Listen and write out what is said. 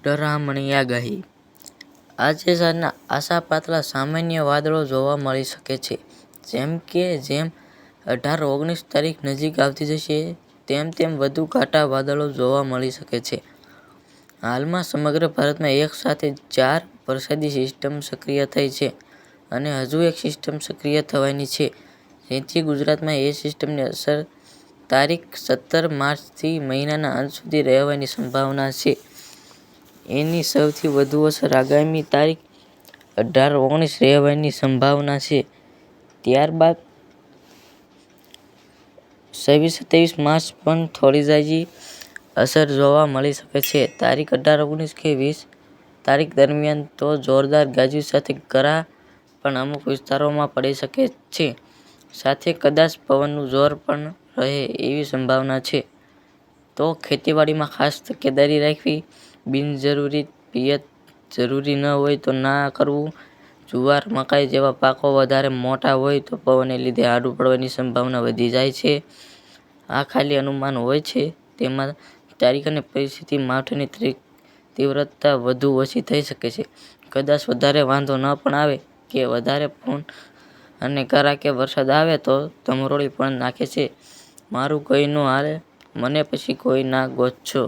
ડરામણી આગાહી. આજે સાંજના આછા-પાતળા સામાન્ય વાદળો જોવા મળી શકે છે. જેમ કે જેમ 18-19 તારીખ નજીક આવતી જશે તેમ તેમ વધુ ઘાટા વાદળો જોવા મળી શકે છે. હાલમાં સમગ્ર ભારતમાં એક સાથે 4 વરસાદી સિસ્ટમ સક્રિય થઈ છે અને હજુ એક સિસ્ટમ સક્રિય થવાની છે, જેથી ગુજરાતમાં એ સિસ્ટમની અસર તારીખ 17 માર્ચથી મહિનાના અંત સુધી રહેવાની સંભાવના છે. એની સૌથી વધુ અસર આગામી તારીખ 18-19 રહેવાની સંભાવના છે. ત્યારબાદ 26-27 માર્ચ પણ થોડી ઝાઝી અસર જોવા મળી શકે છે. તારીખ 18-19 કે 20 તારીખ દરમિયાન તો જોરદાર ગાજવીજ સાથે કરા પણ અમુક વિસ્તારોમાં પડી શકે છે. સાથે કદાચ પવનનું જોર પણ રહે એવી સંભાવના છે. તો ખેતીવાડીમાં ખાસ તકેદારી રાખવી. બિનજરૂરી પિયત જરૂરી ન હોય તો ના કરવું. જુવાર, મકાઈ જેવા પાકો વધારે મોટા હોય તો પવનને લીધે આડું પડવાની સંભાવના વધી જાય છે. આ ખાલી અનુમાન હોય છે. તેમાં તારીખ અને પરિસ્થિતિ માવઠાની તીવ્રતા વધુ ઓછી થઈ શકે છે. કદાચ વધારે વાંધો ન પણ આવે કે વધારે પવન અને કરા કે વરસાદ આવે તો ધમરોળી પણ નાખે છે. મારું કંઈ નો હાલે, મને પછી કોઈ ના ગોતશો.